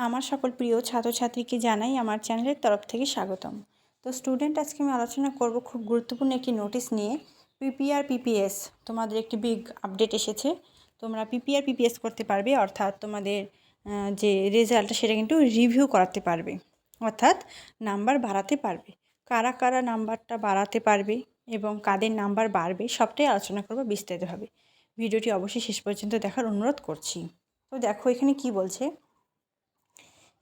আমার সকল প্রিয় ছাত্রছাত্রীকে জানাই আমার চ্যানেলের তরফ থেকে স্বাগতম। তো স্টুডেন্ট, আজকে আমি আলোচনা করব খুব গুরুত্বপূর্ণ একটি নোটিশ নিয়ে। পিপিআর পিপিএস তোমাদের একটি বিগ আপডেট এসেছে। তোমরা পিপিআর পিপিএস করতে পারবে, অর্থাৎ তোমাদের যে রেজাল্ট সেটা কিন্তু রিভিউ করাতে পারবে, অর্থাৎ নাম্বার বাড়াতে পারবে। কারা কারা নাম্বারটা বাড়াতে পারবে এবং কাদের নাম্বার বাড়বে সবটাই আলোচনা করব বিস্তারিতভাবে। ভিডিওটি অবশ্যই শেষ পর্যন্ত দেখার অনুরোধ করছি। তো দেখো এখানে কি বলছে।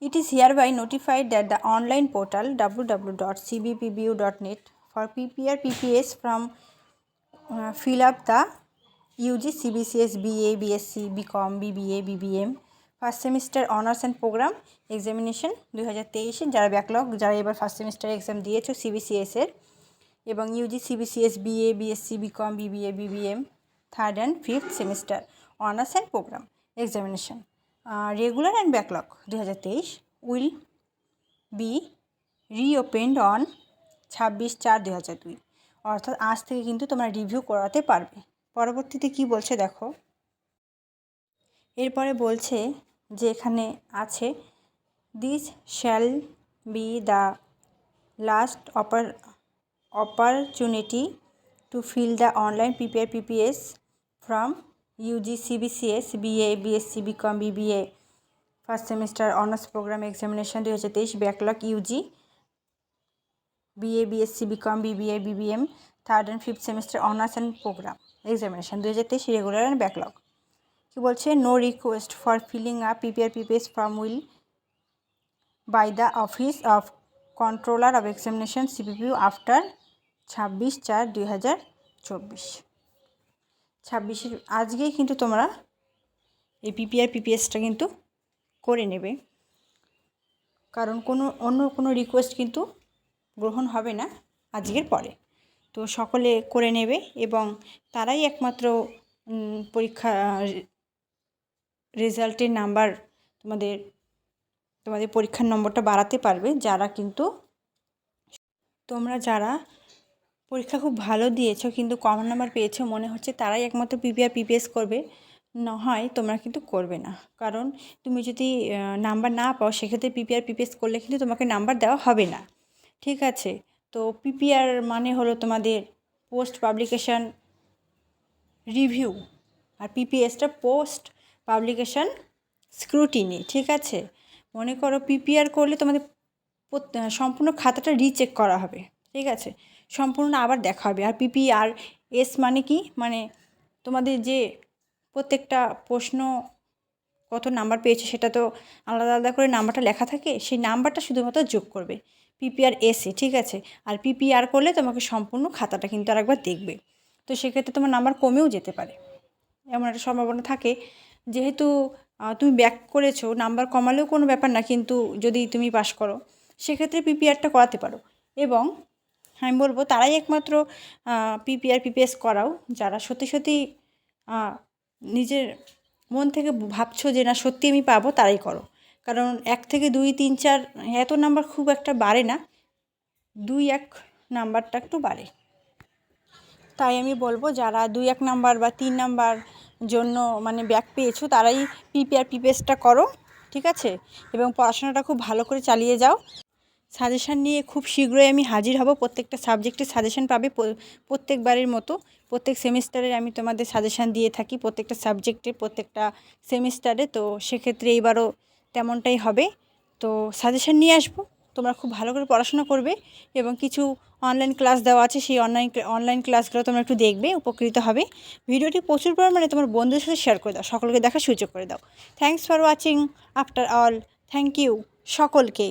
It is hereby notified that the online portal www.cbpbu.net for PPR PPS from fill up the UG CBCS BA BSc BCom BBA BBM first semester honours and programme examination 2023 যারা ব্যাকলগ, যারা এবার ফার্স্ট সেমিস্টার এক্সাম দিয়েছো সিবিসিএসের, এবং UG CBCS BA BSc BCom BBA BBM third and fifth semester honours and programme examination regular and backlog 2023 will be reopened on 26/4/2002, অর্থাৎ আজ থেকে কিন্তু তোমরা রিভিউ করাতে পারবে। পরবর্তীতে কি বলছে দেখো। এরপরে বলছে যে এখানে আছে this shall be the last opportunity to fill the online PPR PPS from UG CBCS BA BSc BCom BBA first semester honours programme examination 2023 backlog UG BA BSc BCom BBA BBM third and fifth semester honours and programme examination 2023 regular and backlog. কি বলছে, no request for filling up PPR PPS form will by the office of controller of examination CPPU after 26/4/2024। 26 আজকেই কিন্তু তোমরা এই PPR পিপিএসটা কিন্তু করে নেবে, কারণ অন্য কোনো রিকোয়েস্ট কিন্তু গ্রহণ হবে না আজকের পরে। তো সকলে করে নেবে এবং তারাই একমাত্র পরীক্ষা রেজাল্টের নাম্বার তোমাদের পরীক্ষার নম্বরটা বাড়াতে পারবে। যারা পরীক্ষা খুব ভালো দিয়েছো কিন্তু কম নাম্বার পেয়েছো মনে হচ্ছে তারাই একমাত্র পিপিআর পিপিএস করবে, না হয় তোমরা কিন্তু করবে না। কারণ তুমি যদি নাম্বার না পাও সেক্ষেত্রে পিপিআর পিপিএস করলে কিন্তু তোমাকে নাম্বার দেওয়া হবে না, ঠিক আছে। তো পিপিআর মানে হলো তোমাদের পোস্ট পাবলিকেশন রিভিউ, আর পিপিএসটা পোস্ট পাবলিকেশন স্ক্রুটিনি, ঠিক আছে। মনে করো পিপিআর করলে তোমাদের সম্পূর্ণ খাতাটা রিচেক করা হবে, ঠিক আছে, সম্পূর্ণ আবার দেখা হবে। আর পিপিআর এস মানে কি, মানে তোমাদের যে প্রত্যেকটা প্রশ্ন কত নাম্বার পেয়েছে সেটা তো আলাদা আলাদা করে নাম্বারটা লেখা থাকে, সেই নাম্বারটা শুধুমাত্র যোগ করবে পিপিআর এসে, ঠিক আছে। আর পিপিআর করলে তোমাকে সম্পূর্ণ খাতাটা কিন্তু আরেকবার দেখবে। তো সেক্ষেত্রে তোমার নাম্বার কমেও যেতে পারে, এমন একটা সম্ভাবনা থাকে। যেহেতু তুমি ব্যাক করেছো, নাম্বার কমালেও কোনো ব্যাপার না, কিন্তু যদি তুমি পাস করো সেক্ষেত্রে পিপিআরটা করাতে পারো। এবং আমি বলবো তারাই একমাত্র পিপিআর পিপিএস করাও যারা সত্যি সত্যি নিজের মন থেকে ভাবছো যে না সত্যি আমি পাবো, তারাই করো। কারণ 1 থেকে 2 3 4 এত নাম্বার খুব একটা বাড়ে না, 2-1 নাম্বারটা একটু বাড়ে। তাই আমি বলবো যারা 2-1 নাম্বার বা 3 নাম্বার জন্য মানে ব্যাক পেয়েছো তারাই পিপিআর পিপিএসটা করো, ঠিক আছে। এবং পড়াশোনাটা খুব ভালো করে চালিয়ে যাও। সাজেশান নিয়ে খুব শীঘ্রই আমি হাজির হব। প্রত্যেকটা সাবজেক্টের সাজেশান পাবে প্রত্যেকবারের মতো। প্রত্যেক সেমিস্টারের আমি তোমাদের সাজেশান দিয়ে থাকি, প্রত্যেকটা সাবজেক্টে প্রত্যেকটা সেমিস্টারে। তো সেক্ষেত্রে এইবারও তেমনটাই হবে। তো সাজেশান নিয়ে আসবো, তোমরা খুব ভালো করে পড়াশোনা করবে এবং কিছু অনলাইন ক্লাস দেওয়া আছে, সেই অনলাইন ক্লাসগুলো তোমরা একটু দেখবে, উপকৃত হবে। ভিডিওটি প্রচুর পরিমাণে তোমার বন্ধুদের সাথে শেয়ার করে দাও, সকলকে দেখার সুযোগ করে দাও। Thanks for watching after all. Thank you সকলকে।